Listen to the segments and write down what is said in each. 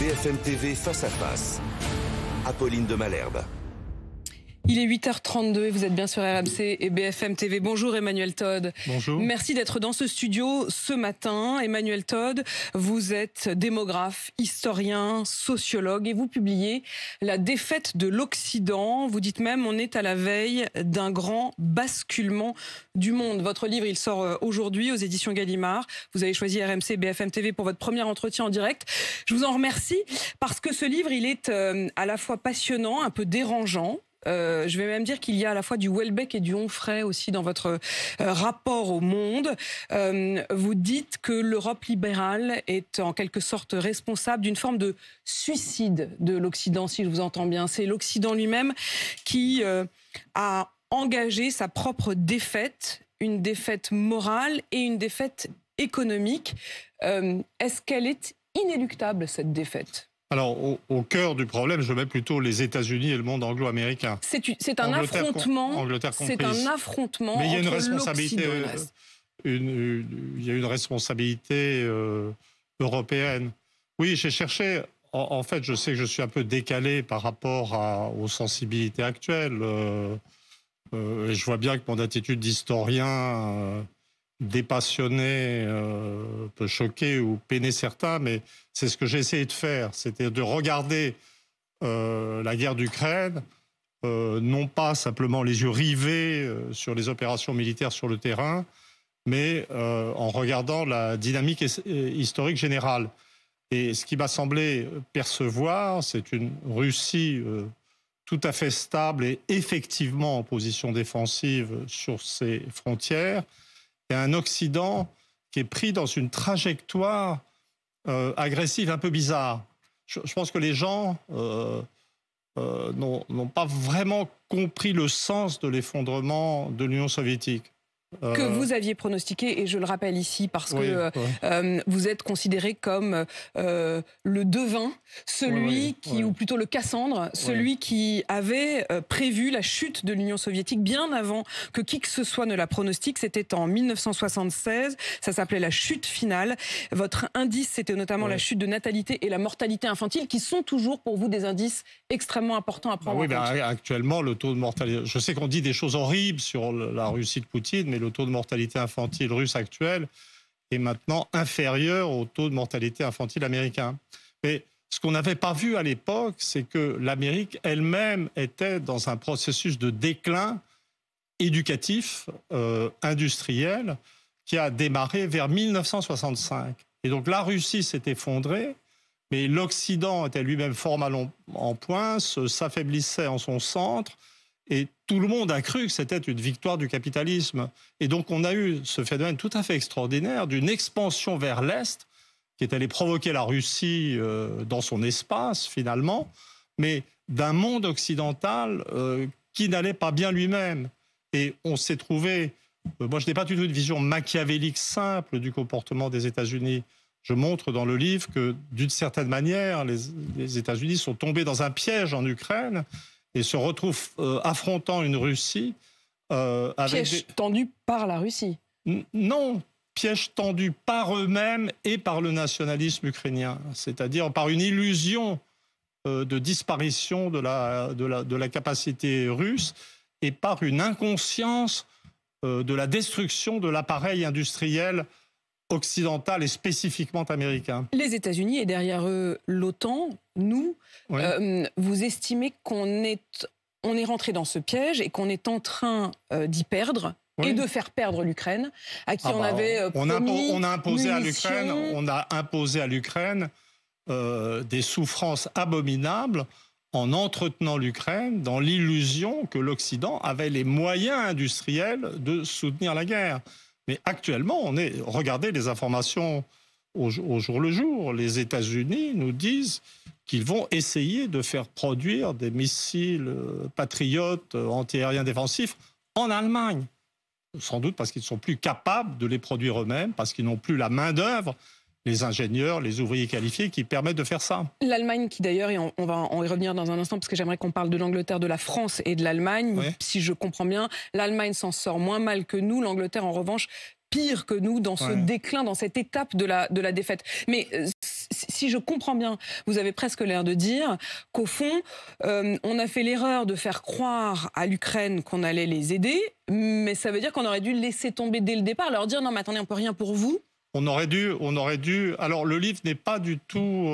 BFM TV face à face. Apolline de Malherbe. Il est 8h32 et vous êtes bien sur RMC et BFM TV. Bonjour Emmanuel Todd. Bonjour. Merci d'être dans ce studio ce matin. Emmanuel Todd, vous êtes démographe, historien, sociologue et vous publiez La défaite de l'Occident. Vous dites même on est à la veille d'un grand basculement du monde. Votre livre, il sort aujourd'hui aux éditions Gallimard. Vous avez choisi RMC et BFM TV pour votre premier entretien en direct. Je vous en remercie parce que ce livre, il est à la fois passionnant, un peu dérangeant. Je vais même dire qu'il y a à la fois du Houellebecq et du Onfray aussi dans votre rapport au monde. Vous dites que l'Europe libérale est en quelque sorte responsable d'une forme de suicide de l'Occident, si je vous entends bien. C'est l'Occident lui-même qui a engagé sa propre défaite, une défaite morale et une défaite économique. Est-ce qu'elle est inéluctable, cette défaite ? Alors, au cœur du problème, je mets plutôt les États-Unis et le monde anglo-américain. C'est un affrontement. Angleterre comprise. C'est un affrontement. Mais il y a une entre responsabilité. Il y a une responsabilité européenne. Oui, j'ai cherché. En fait, je sais que je suis un peu décalé par rapport aux sensibilités actuelles. Et je vois bien que mon attitude d'historien dépassionné peut choquer ou peiner certains, mais c'est ce que j'ai essayé de faire, c'était de regarder la guerre d'Ukraine, non pas simplement les yeux rivés sur les opérations militaires sur le terrain, mais en regardant la dynamique historique générale. Et ce qui m'a semblé percevoir, c'est une Russie tout à fait stable et effectivement en position défensive sur ses frontières, et un Occident qui est pris dans une trajectoire agressive un peu bizarre. Je pense que les gens n'ont pas vraiment compris le sens de l'effondrement de l'Union soviétique. Que vous aviez pronostiqué, et je le rappelle ici parce que vous êtes considéré comme le devin, celui qui, ou plutôt le Cassandre, celui qui avait prévu la chute de l'Union soviétique bien avant que qui que ce soit ne la pronostique. C'était en 1976, ça s'appelait la chute finale. Votre indice, c'était notamment la chute de natalité et la mortalité infantile, qui sont toujours pour vous des indices extrêmement importants à prendre en compte. Actuellement, le taux de mortalité... Je sais qu'on dit des choses horribles sur la Russie de Poutine, mais le taux de mortalité infantile russe actuel est maintenant inférieur au taux de mortalité infantile américain. Mais ce qu'on n'avait pas vu à l'époque, c'est que l'Amérique elle-même était dans un processus de déclin éducatif, industriel, qui a démarré vers 1965. Et donc la Russie s'est effondrée, mais l'Occident était lui-même fort mal en point, s'affaiblissait en son centre, et tout le monde a cru que c'était une victoire du capitalisme. Et donc on a eu ce phénomène tout à fait extraordinaire d'une expansion vers l'Est qui est allée provoquer la Russie dans son espace finalement, mais d'un monde occidental qui n'allait pas bien lui-même. Et on s'est trouvé... moi je n'ai pas du tout une vision machiavélique simple du comportement des États-Unis. Je montre dans le livre que d'une certaine manière, les États-Unis sont tombés dans un piège en Ukraine et se retrouvent affrontant une Russie piège tendu par la Russie. Non, piège tendu par eux-mêmes et par le nationalisme ukrainien, c'est-à-dire par une illusion de disparition de la capacité russe et par une inconscience de la destruction de l'appareil industriel occidental et spécifiquement américain. Les États-Unis et derrière eux l'OTAN, nous, vous estimez qu'on est rentré dans ce piège et qu'on est en train d'y perdre et de faire perdre l'Ukraine, à qui on avait promis on a imposé à l'Ukraine des souffrances abominables en entretenant l'Ukraine dans l'illusion que l'Occident avait les moyens industriels de soutenir la guerre. Mais actuellement, regardez les informations au jour le jour. Les États-Unis nous disent qu'ils vont essayer de faire produire des missiles patriotes antiaériens défensifs en Allemagne. Sans doute parce qu'ils ne sont plus capables de les produire eux-mêmes, parce qu'ils n'ont plus la main-d'œuvre, les ingénieurs, les ouvriers qualifiés qui permettent de faire ça. L'Allemagne qui d'ailleurs, et on va y revenir dans un instant parce que j'aimerais qu'on parle de l'Angleterre, de la France et de l'Allemagne. Si je comprends bien, l'Allemagne s'en sort moins mal que nous, l'Angleterre en revanche pire que nous dans ce déclin, dans cette étape de la défaite. Mais si je comprends bien, vous avez presque l'air de dire qu'au fond, on a fait l'erreur de faire croire à l'Ukraine qu'on allait les aider, mais ça veut dire qu'on aurait dû laisser tomber dès le départ, leur dire non mais attendez, on peut rien pour vous. On aurait dû. Alors le livre n'est pas du tout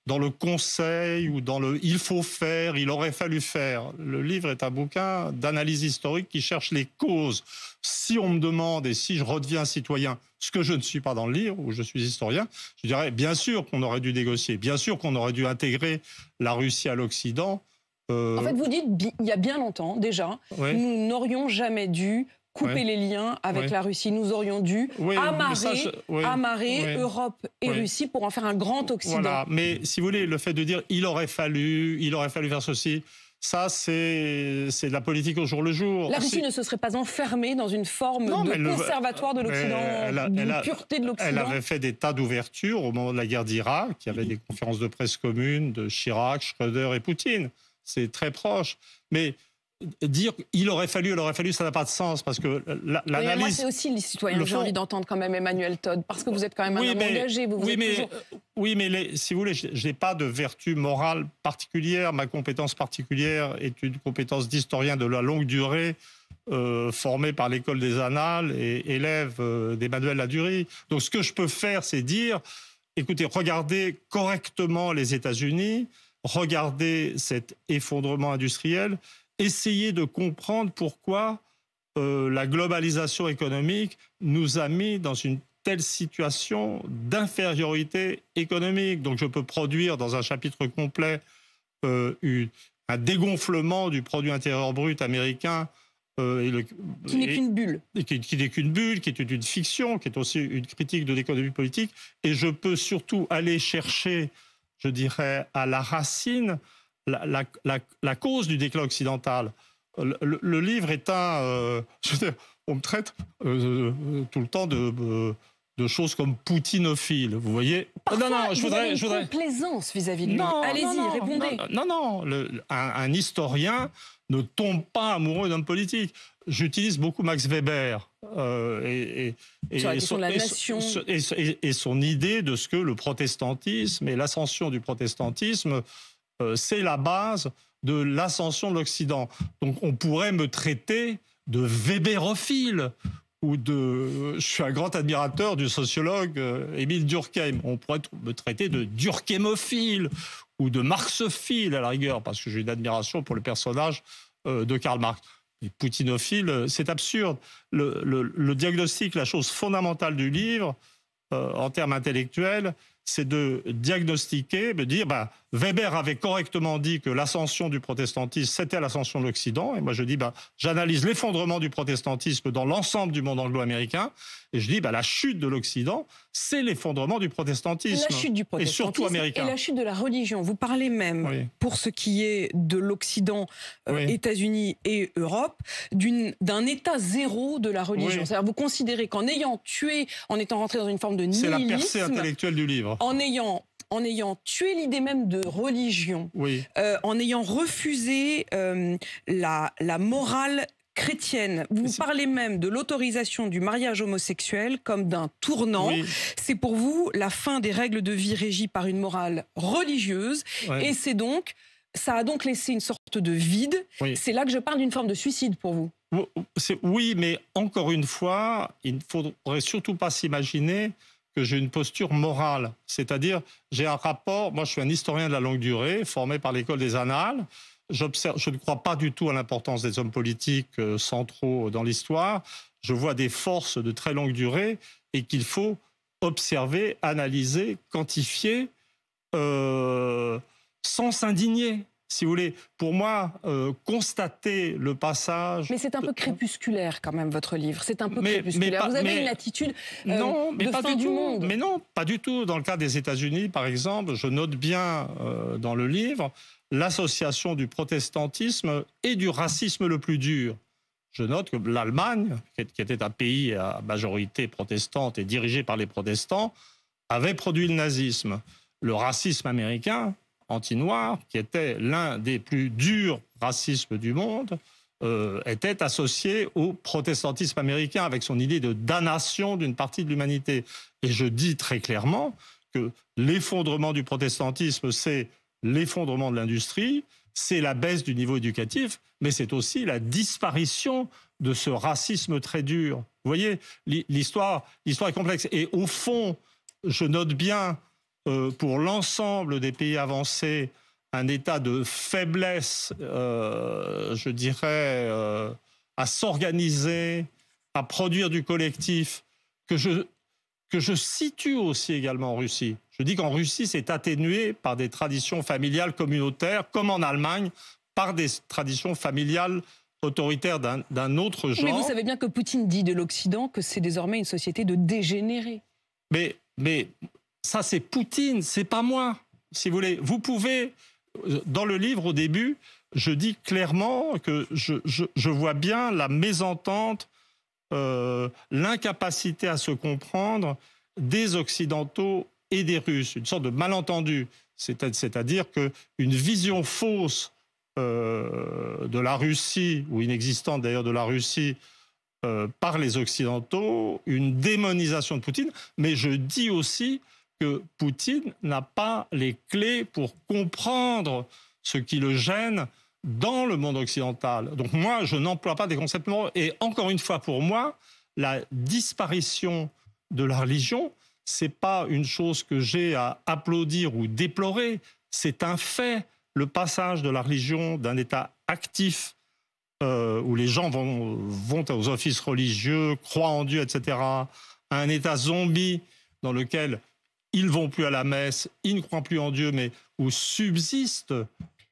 dans le conseil ou dans le il faut faire, il aurait fallu faire. Le livre est un bouquin d'analyse historique qui cherche les causes. Si on me demande et si je redeviens citoyen, ce que je ne suis pas dans le livre, où je suis historien, je dirais bien sûr qu'on aurait dû négocier, bien sûr qu'on aurait dû intégrer la Russie à l'Occident. En fait, vous dites, il y a bien longtemps déjà, Oui. nous n'aurions jamais dû couper les liens avec la Russie. Nous aurions dû amarrer Europe et Russie pour en faire un grand Occident. Voilà, mais si vous voulez, le fait de dire il aurait fallu faire ceci, ça c'est de la politique au jour le jour. La Russie ne se serait pas enfermée dans une forme de conservatoire de l'Occident, d'une pureté de l'Occident. Elle avait fait des tas d'ouvertures au moment de la guerre d'Irak. Il y avait des conférences de presse communes de Chirac, Schröder et Poutine. C'est très proche. Mais dire il aurait fallu, ça n'a pas de sens parce que l'analyse. Moi, c'est aussi les citoyens que j'ai envie d'entendre quand même, Emmanuel Todd, parce que vous êtes quand même un homme engagé. Si vous voulez, je n'ai pas de vertu morale particulière. Ma compétence particulière est une compétence d'historien de la longue durée, formé par l'école des Annales et élève d'Emmanuel Ladurie. Donc, ce que je peux faire, c'est dire, écoutez, regardez correctement les États-Unis, regardez cet effondrement industriel. Essayer de comprendre pourquoi la globalisation économique nous a mis dans une telle situation d'infériorité économique. Donc je peux produire dans un chapitre complet un dégonflement du produit intérieur brut américain. Qui n'est qu'une bulle. Qui n'est qu'une bulle, qui est une fiction, qui est aussi une critique de l'économie politique. Et je peux surtout aller chercher, je dirais, à la racine la cause du déclin occidental. Le livre est on me traite tout le temps de choses comme poutinophile, vous voyez. Parfois, je voudrais une complaisance vis-à-vis de lui. Allez-y, répondez. Un historien ne tombe pas amoureux d'un politique. J'utilise beaucoup Max Weber et son idée de ce que le protestantisme et l'ascension du protestantisme c'est la base de l'ascension de l'Occident. Donc on pourrait me traiter de Weberophile je suis un grand admirateur du sociologue Émile Durkheim. On pourrait me traiter de durkheimophile ou de marxophile à la rigueur, parce que j'ai une admiration pour le personnage de Karl Marx. Et poutinophile, c'est absurde. Le diagnostic, la chose fondamentale du livre, en termes intellectuels, c'est de diagnostiquer, de dire Weber avait correctement dit que l'ascension du protestantisme, c'était l'ascension de l'Occident. Et moi, je dis, j'analyse l'effondrement du protestantisme dans l'ensemble du monde anglo-américain. Et je dis, la chute de l'Occident, c'est l'effondrement du protestantisme. La chute du protestantisme et surtout américain. Et la chute de la religion. Vous parlez même, pour ce qui est de l'Occident, États-Unis et Europe, d'un état zéro de la religion. C'est-à-dire, vous considérez qu'en ayant tué, en étant rentré dans une forme de nihilisme... C'est la percée intellectuelle du livre. En ayant tué l'idée même de religion, en ayant refusé la morale chrétienne. Vous parlez même de l'autorisation du mariage homosexuel comme d'un tournant. C'est pour vous la fin des règles de vie régies par une morale religieuse. Et ça a donc laissé une sorte de vide. C'est là que je parle d'une forme de suicide pour vous. Oui, mais encore une fois, il ne faudrait surtout pas s'imaginer que j'ai une posture morale. C'est-à-dire, j'ai un rapport... Moi, je suis un historien de la longue durée, formé par l'école des Annales. Je ne crois pas du tout à l'importance des hommes politiques centraux dans l'histoire. Je vois des forces de très longue durée et qu'il faut observer, analyser, quantifier, sans s'indigner. Si vous voulez, pour moi, constater le passage... Mais c'est un peu crépusculaire quand même, votre livre. C'est un peu crépusculaire. Vous avez une attitude de fin du monde. Mais non, pas du tout. Dans le cas des États-Unis, par exemple, je note bien dans le livre l'association du protestantisme et du racisme le plus dur. Je note que l'Allemagne, qui était un pays à majorité protestante et dirigé par les protestants, avait produit le nazisme. Le racisme américain... anti-noir, qui était l'un des plus durs racismes du monde, était associé au protestantisme américain avec son idée de damnation d'une partie de l'humanité. Et je dis très clairement que l'effondrement du protestantisme, c'est l'effondrement de l'industrie, c'est la baisse du niveau éducatif, mais c'est aussi la disparition de ce racisme très dur. Vous voyez, l'histoire est complexe. Et au fond, je note bien, pour l'ensemble des pays avancés, un état de faiblesse, je dirais, à s'organiser, à produire du collectif, que je situe aussi également en Russie. Je dis qu'en Russie, c'est atténué par des traditions familiales communautaires, comme en Allemagne, par des traditions familiales autoritaires d'un autre genre. Mais vous savez bien que Poutine dit de l'Occident que c'est désormais une société de dégénérés. Mais ça, c'est Poutine, c'est pas moi. Si vous voulez, vous pouvez, dans le livre, au début, je dis clairement que je vois bien la mésentente, l'incapacité à se comprendre des Occidentaux et des Russes, une sorte de malentendu, c'est-à-dire qu'une vision fausse de la Russie, ou inexistante d'ailleurs de la Russie, par les Occidentaux, une démonisation de Poutine, mais je dis aussi que Poutine n'a pas les clés pour comprendre ce qui le gêne dans le monde occidental. Donc moi, je n'emploie pas des concepts moraux. Et encore une fois, pour moi, la disparition de la religion, c'est pas une chose que j'ai à applaudir ou déplorer, c'est un fait. Le passage de la religion d'un état actif, où les gens vont aux offices religieux, croient en Dieu, etc., à un état zombie dans lequel ils ne vont plus à la messe, ils ne croient plus en Dieu, mais où subsistent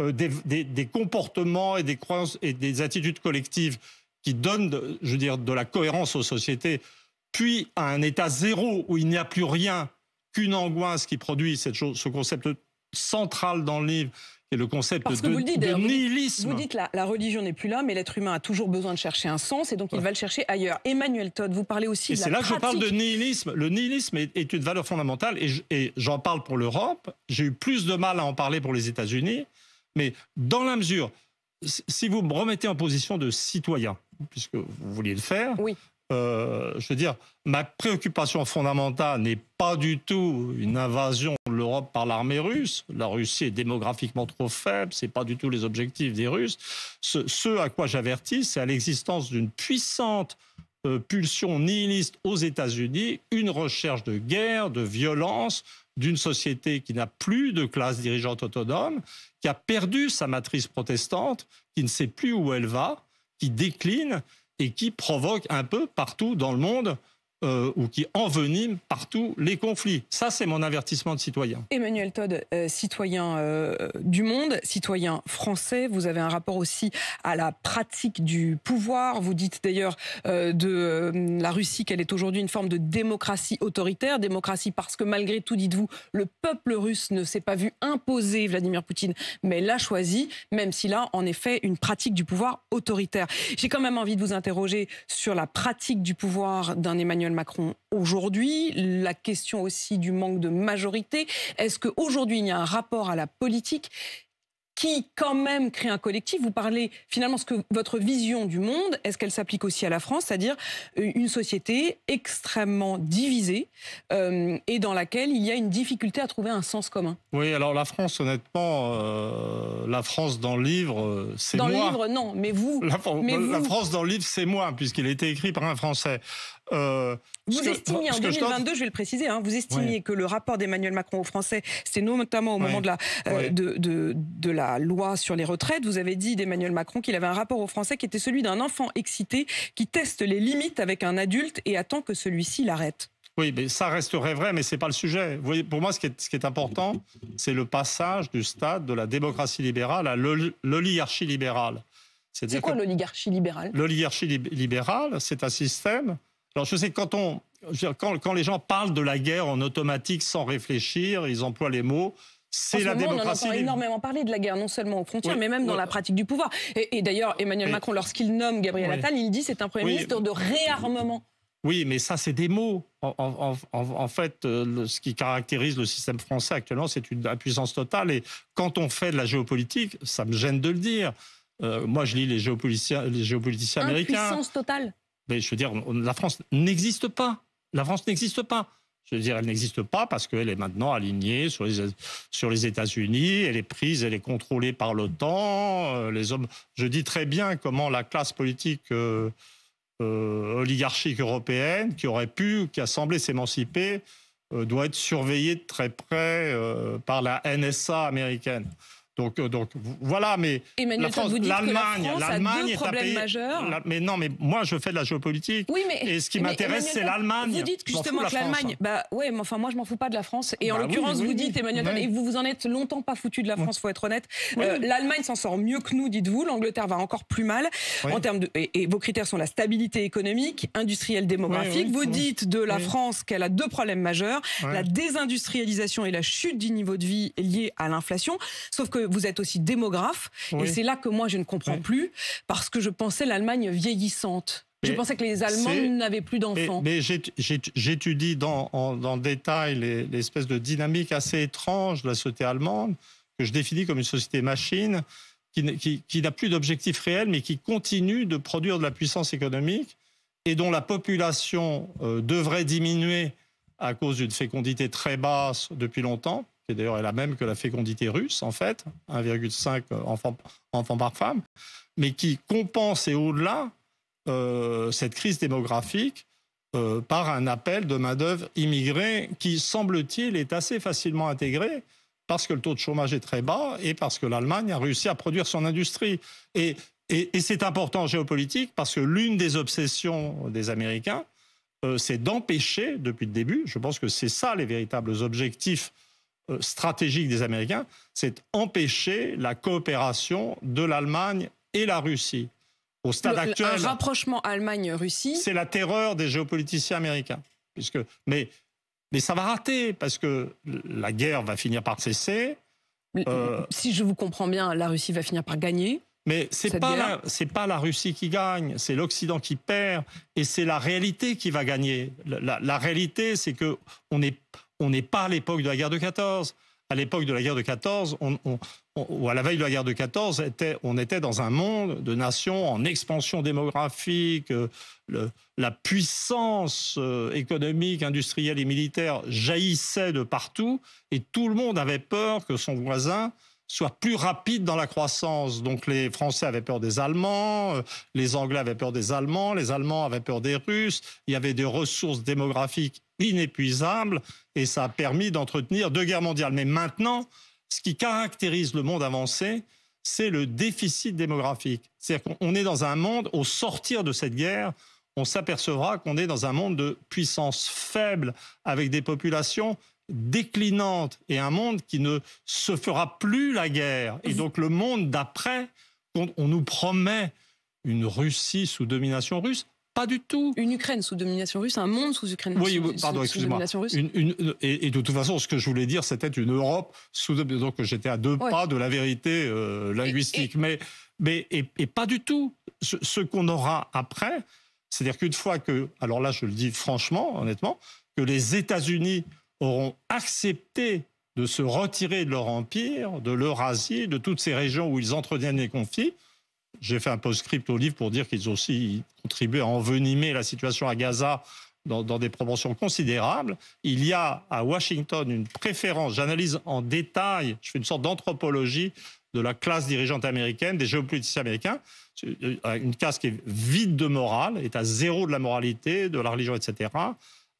des comportements et des croyances et des attitudes collectives qui donnent, je veux dire, de la cohérence aux sociétés, puis à un état zéro où il n'y a plus rien qu'une angoisse qui produit ce concept central dans le livre, qui est le concept de nihilisme. Vous dites la religion n'est plus là, mais l'être humain a toujours besoin de chercher un sens, et donc il va le chercher ailleurs. Emmanuel Todd, vous parlez aussi de la pratique. Et c'est là que je parle de nihilisme. Le nihilisme est une valeur fondamentale, et j'en parle pour l'Europe. J'ai eu plus de mal à en parler pour les États-Unis, mais dans la mesure, si vous me remettez en position de citoyen, puisque vous vouliez le faire, oui. Je veux dire, ma préoccupation fondamentale n'est pas du tout une invasion de l'Europe par l'armée russe. La Russie est démographiquement trop faible, c'est pas du tout les objectifs des Russes. Ce à quoi j'avertis, c'est à l'existence d'une puissante pulsion nihiliste aux États-Unis, une recherche de guerre, de violence, d'une société qui n'a plus de classe dirigeante autonome, qui a perdu sa matrice protestante, qui ne sait plus où elle va, qui décline et qui provoque un peu partout dans le monde, ou qui envenime partout les conflits. Ça, c'est mon avertissement de citoyen. Emmanuel Todd, citoyen du monde, citoyen français, vous avez un rapport aussi à la pratique du pouvoir. Vous dites d'ailleurs de la Russie qu'elle est aujourd'hui une forme de démocratie autoritaire. Démocratie parce que malgré tout, dites-vous, le peuple russe ne s'est pas vu imposer Vladimir Poutine, mais l'a choisi, même s'il a en effet une pratique du pouvoir autoritaire. J'ai quand même envie de vous interroger sur la pratique du pouvoir d'un Emmanuel Macron aujourd'hui, la question aussi du manque de majorité. Est-ce qu'aujourd'hui, il y a un rapport à la politique qui, quand même, crée un collectif? Vous parlez, finalement, votre vision du monde, est-ce qu'elle s'applique aussi à la France? C'est-à-dire une société extrêmement divisée et dans laquelle il y a une difficulté à trouver un sens commun. Oui, alors la France, honnêtement, la France dans le livre, c'est moi. Dans le livre, non, mais vous... La France dans le livre, c'est moi, puisqu'il a été écrit par un Français. Vous estimiez en 2022, je vais le préciser, hein, vous estimiez que le rapport d'Emmanuel Macron aux Français, c'était notamment au moment de la loi sur les retraites, vous avez dit d'Emmanuel Macron qu'il avait un rapport aux Français qui était celui d'un enfant excité qui teste les limites avec un adulte et attend que celui-ci l'arrête. Oui, mais ça resterait vrai, mais c'est pas le sujet. Vous voyez, pour moi, ce qui est important, c'est le passage du stade de la démocratie libérale à l'oligarchie libérale. C'est quoi l'oligarchie libérale? L'oligarchie libérale, c'est un système... Alors je sais que quand les gens parlent de la guerre en automatique sans réfléchir, ils emploient les mots. C'est la démocratie. On entend énormément parler de la guerre, non seulement aux frontières, mais même dans la pratique du pouvoir. Et d'ailleurs, Emmanuel Macron, lorsqu'il nomme Gabriel Attal, il dit c'est un Premier ministre de réarmement. Oui, mais ça, c'est des mots. En fait, ce qui caractérise le système français actuellement, c'est une impuissance totale. Et quand on fait de la géopolitique, ça me gêne de le dire. Moi, je lis les géopoliticiens américains. Impuissance totale. Mais je veux dire, la France n'existe pas. La France n'existe pas. Je veux dire, elle n'existe pas parce qu'elle est maintenant alignée sur les États-Unis, elle est prise, elle est contrôlée par l'OTAN. Les hommes, je dis très bien comment la classe politique oligarchique européenne, qui a semblé s'émanciper, doit être surveillée de très près par la NSA américaine. Donc voilà, mais Emmanuel Todd, vous dites que la France a deux problèmes majeurs. Mais non, mais moi je fais de la géopolitique. Oui, et ce qui m'intéresse, c'est l'Allemagne. Vous dites justement que l'Allemagne, ouais, mais enfin moi je m'en fous pas de la France. Et en l'occurrence, vous dites Emmanuel Todd, et vous vous en êtes longtemps pas foutu de la France, faut être honnête. L'Allemagne s'en sort mieux que nous, dites-vous. L'Angleterre va encore plus mal en termes de. Et vos critères sont la stabilité économique, industrielle, démographique. Vous dites de la France qu'elle a deux problèmes majeurs la désindustrialisation et la chute du niveau de vie liée à l'inflation. Sauf que vous êtes aussi démographe, et c'est là que moi je ne comprends plus, parce que je pensais l'Allemagne vieillissante. Je pensais que les Allemands n'avaient plus d'enfants. Mais j'étudie dans le détail l'espèce de dynamique assez étrange de la société allemande, que je définis comme une société machine, qui n'a plus d'objectif réel, mais qui continue de produire de la puissance économique, et dont la population devrait diminuer à cause d'une fécondité très basse depuis longtemps, qui d'ailleurs est la même que la fécondité russe, en fait, 1,5 enfants par femme, mais qui compense et au-delà cette crise démographique par un appel de main-d'œuvre immigrée qui, semble-t-il, est assez facilement intégré parce que le taux de chômage est très bas et parce que l'Allemagne a réussi à produire son industrie. Et c'est important en géopolitique parce que l'une des obsessions des Américains, c'est d'empêcher, depuis le début, je pense que c'est ça les véritables objectifs stratégique des Américains, c'est empêcher la coopération de l'Allemagne et la Russie. Au stade actuel, un rapprochement Allemagne-Russie, c'est la terreur des géopoliticiens américains. Mais ça va rater, parce que la guerre va finir par cesser. Si je vous comprends bien, la Russie va finir par gagner. Mais c'est pas la Russie qui gagne, c'est l'Occident qui perd, et c'est la réalité qui va gagner. La réalité, c'est que on n'est pas à l'époque de la guerre de 14. À l'époque de la guerre de 14, ou à la veille de la guerre de 14, on était dans un monde de nations en expansion démographique. La puissance économique, industrielle et militaire jaillissait de partout, et tout le monde avait peur que son voisin soit plus rapide dans la croissance. Donc les Français avaient peur des Allemands, les Anglais avaient peur des Allemands, les Allemands avaient peur des Russes. Il y avait des ressources démographiques inépuisables et ça a permis d'entretenir deux guerres mondiales. Mais maintenant, ce qui caractérise le monde avancé, c'est le déficit démographique. C'est-à-dire qu'on est dans un monde, au sortir de cette guerre, on s'apercevra qu'on est dans un monde de puissance faible, avec des populations déclinante et un monde qui ne se fera plus la guerre. Et donc le monde d'après, on nous promet une Russie sous domination russe, pas du tout. Une Ukraine sous domination russe, un monde sous domination russe. Et de toute façon, ce que je voulais dire, c'était une Europe donc j'étais à deux pas de la vérité linguistique. Mais pas du tout. Ce qu'on aura après, c'est-à-dire qu'une fois que, alors là je le dis franchement, honnêtement, que les États-Unis auront accepté de se retirer de leur empire, de l'Eurasie, de toutes ces régions où ils entretiennent les conflits. J'ai fait un post-script au livre pour dire qu'ils ont aussi contribué à envenimer la situation à Gaza dans des proportions considérables. Il y a à Washington une préférence, j'analyse en détail, je fais une sorte d'anthropologie de la classe dirigeante américaine, des géopoliticiens américains, une classe qui est vide de morale, est à zéro de la moralité, de la religion, etc.,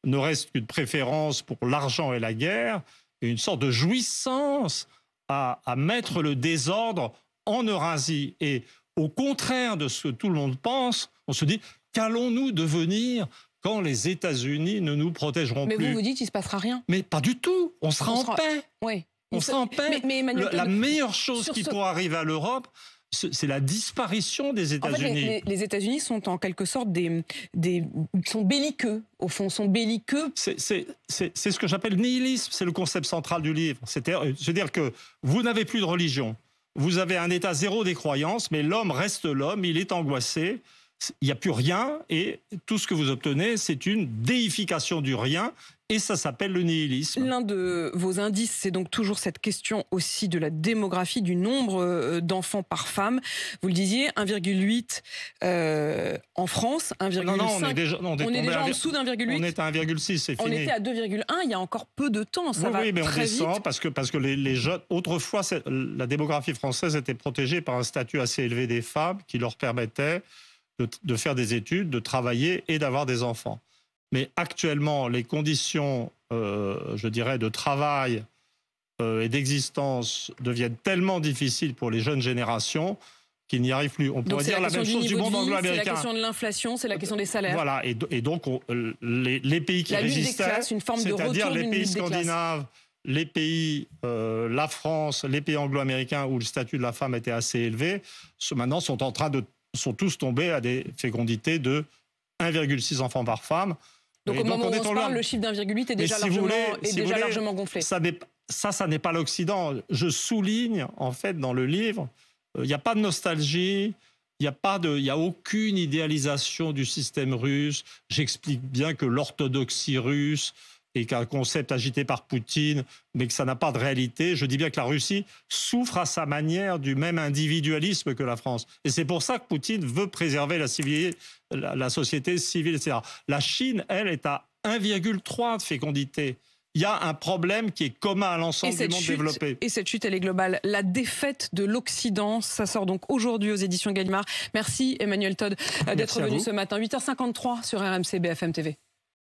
ne reste qu'une préférence pour l'argent et la guerre, et une sorte de jouissance à mettre le désordre en Eurasie. Et au contraire de ce que tout le monde pense, on se dit, qu'allons-nous devenir quand les États-Unis ne nous protégeront plus? Mais vous dites qu'il ne se passera rien. Mais pas du tout, on sera en paix. Oui. On sera en paix. Mais la meilleure chose qui pourra arriver à l'Europe, c'est la disparition des États-Unis. En fait, les États-Unis sont en quelque sorte sont belliqueux, au fond, sont belliqueux. C'est ce que j'appelle nihilisme, c'est le concept central du livre. C'est-à-dire que vous n'avez plus de religion, vous avez un état zéro des croyances, mais l'homme reste l'homme, il est angoissé. il n'y a plus rien et tout ce que vous obtenez, c'est une déification du rien et ça s'appelle le nihilisme. L'un de vos indices, c'est donc toujours cette question aussi de la démographie, du nombre d'enfants par femme. Vous le disiez, 1,8 en France, 1,5. Non, on est déjà en dessous d'1,8. On est à 1,6, c'est fini. On était à 2,1 il y a encore peu de temps. Ça va oui, mais on très descend vite. parce que les jeunes... Autrefois, la démographie française était protégée par un statut assez élevé des femmes qui leur permettait de faire des études, de travailler et d'avoir des enfants. Mais actuellement, les conditions, je dirais, de travail et d'existence deviennent tellement difficiles pour les jeunes générations qu'ils n'y arrivent plus. On pourrait dire la même chose du monde anglo-américain. C'est la question de l'inflation, c'est la question des salaires. Voilà, et donc les pays qui résistaient, c'est-à-dire les pays scandinaves, les pays, la France, les pays anglo-américains où le statut de la femme était assez élevé, maintenant sont tous tombés à des fécondités de 1,6 enfants par femme. Donc au moment où on se parle, le chiffre d'1,8 est déjà largement gonflé. Ça n'est pas l'Occident. Je souligne, en fait, dans le livre, il n'y a pas de nostalgie, il n'y a aucune idéalisation du système russe. J'explique bien que l'orthodoxie russe est un concept agité par Poutine, mais que ça n'a pas de réalité. Je dis bien que la Russie souffre à sa manière du même individualisme que la France. Et c'est pour ça que Poutine veut préserver la société civile, etc. La Chine, elle, est à 1,3 de fécondité. Il y a un problème qui est commun à l'ensemble du monde développé. Et cette chute, elle est globale. La défaite de l'Occident, ça sort donc aujourd'hui aux éditions Gallimard. Merci Emmanuel Todd d'être venu ce matin. 8h53 sur RMC BFM TV.